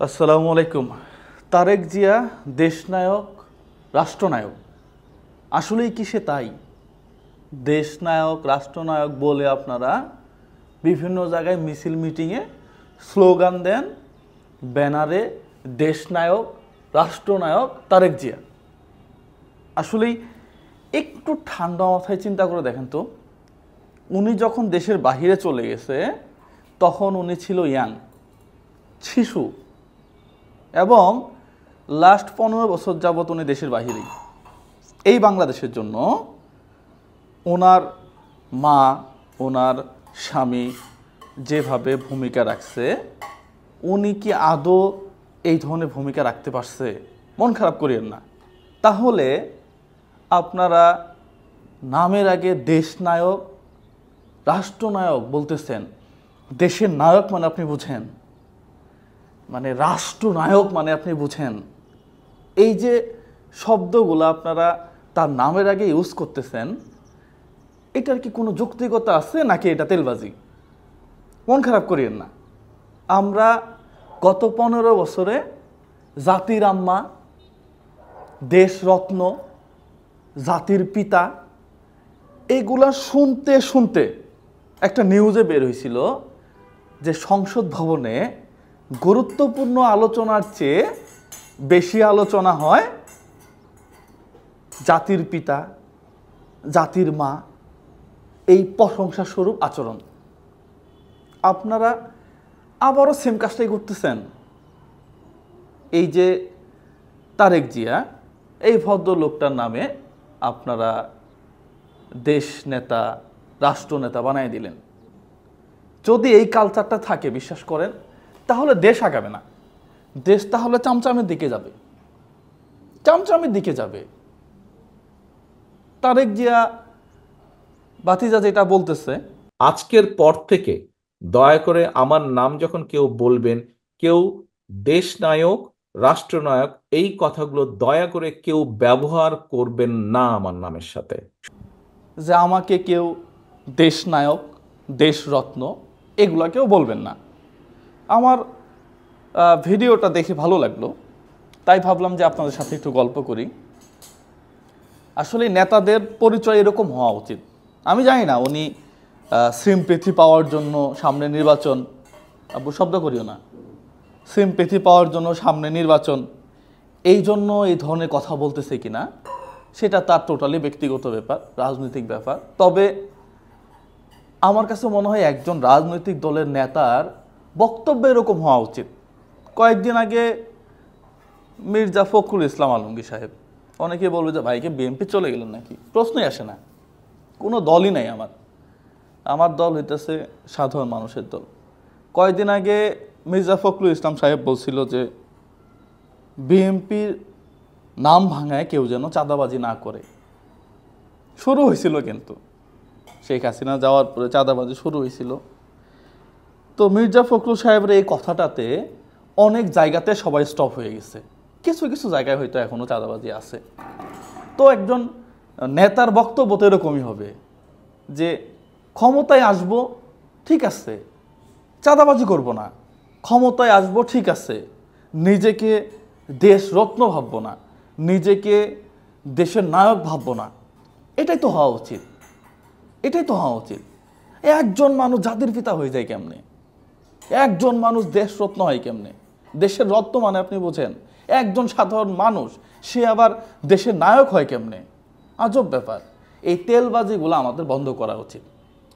আসসালামু আলাইকুম। তারেক জিয়া দেশনায়ক, রাষ্ট্রনায়ক, আসলেই কি সে তাই? দেশনায়ক, রাষ্ট্রনায়ক বলে আপনারা বিভিন্ন জায়গায় মিছিল মিটিংয়ে স্লোগান দেন, ব্যানারে দেশনায়ক, রাষ্ট্রনায়ক তারেক জিয়া। আসলেই একটু ঠান্ডা মাথায় চিন্তা করে দেখেন তো, উনি যখন দেশের বাহিরে চলে গেছে তখন উনি ছিল ইয়াং, শিশু, এবং লাস্ট 15 বছর যাবত উনি দেশের বাহিরেই। এই বাংলাদেশের জন্য ওনার মা, ওনার স্বামী যেভাবে ভূমিকা রাখছে, উনি কি আদৌ এই ধরনের ভূমিকা রাখতে পারছে? মন খারাপ করিয়েন না। তাহলে আপনারা নামের আগে দেশনায়ক, রাষ্ট্রনায়ক বলতেছেন। দেশের নায়ক মানে আপনি বুঝেন, মানে রাষ্ট্রনায়ক মানে আপনি বুঝেন। এই যে শব্দগুলো আপনারা তার নামের আগে ইউজ করতেছেন, এটার কি কোনো যৌক্তিকতা আছে নাকি এটা তেলবাজি? মন খারাপ করিয়েন না। আমরা গত 15 বছরে জাতির আম্মা, দেশরত্ন, জাতির পিতা, এগুলা শুনতে শুনতে একটা নিউজে বের হয়েছিল যে সংসদ ভবনে গুরুত্বপূর্ণ আলোচনার চেয়ে বেশি আলোচনা হয় জাতির পিতা, জাতির মা, এই প্রশংসা স্বরূপ আচরণ। আপনারা আবারও সেম কাজটাই করতেছেন। এই যে তারেক জিয়া, এই ভদ্রলোকটার নামে আপনারা দেশ নেতা, রাষ্ট্রনেতা বানাই দিলেন। যদি এই কালচারটা থাকে, বিশ্বাস করেন, তাহলে দেশ আগাবে না। দেশ তাহলে চামচামের দিকে যাবে, চামচামের দিকে যাবে। তারেক জিয়া বাতিজা যেটা বলতেছে, আজকের পর থেকে দয়া করে আমার নাম যখন কেউ বলবেন, কেউ দেশনায়ক, রাষ্ট্রনায়ক, এই কথাগুলো দয়া করে কেউ ব্যবহার করবেন না আমার নামের সাথে। যে আমাকে কেউ দেশনায়ক, দেশরত্ন এগুলা কেউ বলবেন না। আমার ভিডিওটা দেখে ভালো লাগলো, তাই ভাবলাম যে আপনাদের সাথে একটু গল্প করি। আসলে নেতাদের পরিচয় এরকম হওয়া উচিত। আমি জানি না উনি সিম্পেথি পাওয়ার জন্য সামনে নির্বাচন, আব্বু শব্দ করিও না, সিম্পেথি পাওয়ার জন্য সামনে নির্বাচন, এই জন্য এই ধরনের কথা বলতেছে কিনা সেটা তার টোটালি ব্যক্তিগত ব্যাপার, রাজনৈতিক ব্যাপার। তবে আমার কাছে মনে হয় একজন রাজনৈতিক দলের নেতার বক্তব্য এরকম হওয়া উচিত। কয়েকদিন আগে মির্জা ফখরুল ইসলাম আলমগীর সাহেব, অনেকে বলবে যে ভাইকে বিএনপি চলে গেলেন নাকি, প্রশ্নই আসে না। কোনো দলই নাই আমার দল হইতেছে সাধারণ মানুষের দল। কয়েকদিন আগে মির্জা ফখরুল ইসলাম সাহেব বলছিল যে বিএনপির নাম ভাঙায় কেউ যেন চাঁদাবাজি না করে। শুরু হয়েছিল কিন্তু শেখ হাসিনা যাওয়ার পরে চাঁদাবাজি শুরু হয়েছিল। তো মির্জা ফখরুল সাহেবের এই কথাটাতে অনেক জায়গাতে সবাই স্টপ হয়ে গেছে। কিছু কিছু জায়গায় হয়তো এখনও চাঁদাবাজি আছে। তো একজন নেতার বক্তব্য তো এরকমই হবে যে ক্ষমতায় আসব, ঠিক আছে, চাঁদাবাজি করব না। ক্ষমতায় আসব, ঠিক আছে, নিজেকে দেশরত্ন ভাবব না, নিজেকে দেশের নায়ক ভাবব না। এটাই তো হওয়া উচিত, এটাই তো হওয়া উচিত। একজন মানুষ জাতির পিতা হয়ে যায় কেমনে? একজন মানুষ দেশরত্ন হয় কেমনে? দেশের রত্ন মানে আপনি বোঝেন, একজন সাধারণ মানুষ সে আবার দেশের নায়ক হয় কেমনে? আজব ব্যাপার। এই তেলবাজিগুলো আমাদের বন্ধ করা উচিত,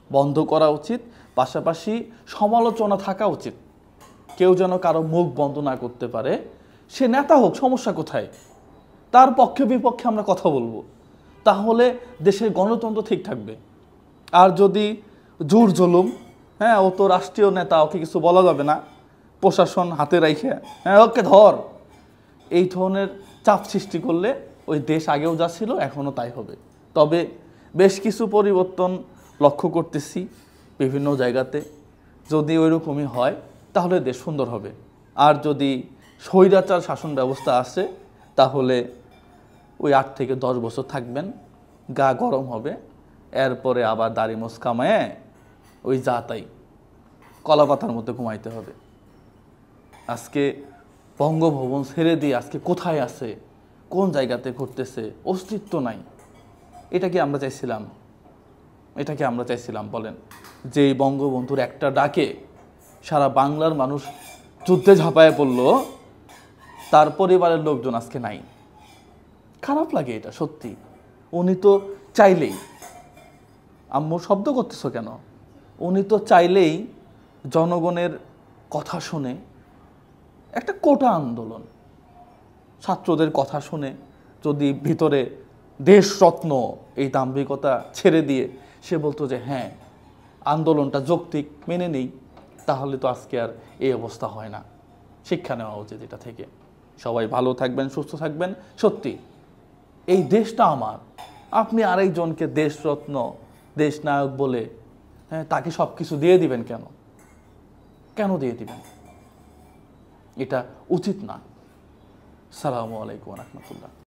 বন্ধ করা উচিত। পাশাপাশি সমালোচনা থাকা উচিত। কেউ যেন কারো মুখ বন্ধ না করতে পারে। সে নেতা হোক, সমস্যা কোথায়? তার পক্ষে বিপক্ষে আমরা কথা বলবো, তাহলে দেশের গণতন্ত্র ঠিক থাকবে। আর যদি জোর জুলুম, হ্যাঁ ও তো রাষ্ট্রীয় নেতা, ওকে কিছু বলা যাবে না, প্রশাসন হাতে রাখে হ্যাঁ ওকে ধর, এই ধরনের চাপ সৃষ্টি করলে ওই দেশ আগেও যা ছিল এখনও তাই হবে। তবে বেশ কিছু পরিবর্তন লক্ষ্য করতেছি বিভিন্ন জায়গাতে। যদি ওইরকমই হয় তাহলে দেশ সুন্দর হবে। আর যদি স্বৈরাচার শাসন ব্যবস্থা আসে তাহলে ওই 8 থেকে 10 বছর থাকবেন, গা গরম হবে, এরপরে আবার দাড়ি মোছ কামায় ওই যা তাই কলা পাতার মধ্যে ঘুমাইতে হবে। আজকে বঙ্গভবন ছেড়ে দিয়ে আজকে কোথায় আছে, কোন জায়গাতে ঘুরতেছে, অস্তিত্ব নাই। এটা কি আমরা চাইছিলাম? এটা কি আমরা চাইছিলাম বলেন? যে এই বঙ্গবন্ধুর একটা ডাকে সারা বাংলার মানুষ যুদ্ধে ঝাঁপায় পড়ল, তার পরিবারের লোকজন আজকে নাই। খারাপ লাগে এটা সত্যি। উনি তো চাইলেই, আম্মু শব্দ করতেছো কেন? উনি তো চাইলেই জনগণের কথা শুনে একটা কোটা আন্দোলন, ছাত্রদের কথা শুনে যদি ভিতরে দেশরত্ন এই দাম্ভিকতা ছেড়ে দিয়ে সে বলতো যে হ্যাঁ আন্দোলনটা যৌক্তিক, মেনে নেই, তাহলে তো আজকে আর এই অবস্থা হয় না। শিক্ষা নেওয়া উচিত এটা থেকে। সবাই ভালো থাকবেন, সুস্থ থাকবেন। সত্যি এই দেশটা আমার, আপনি আরেকজনকে দেশরত্ন, দেশনায়ক বলে হ্যাঁ তাকে সব কিছু দিয়ে দিবেন কেন? কেন দিয়ে দিবেন? এটা উচিত না। আসসালামু আলাইকুম ওয়া রাহমাতুল্লাহ।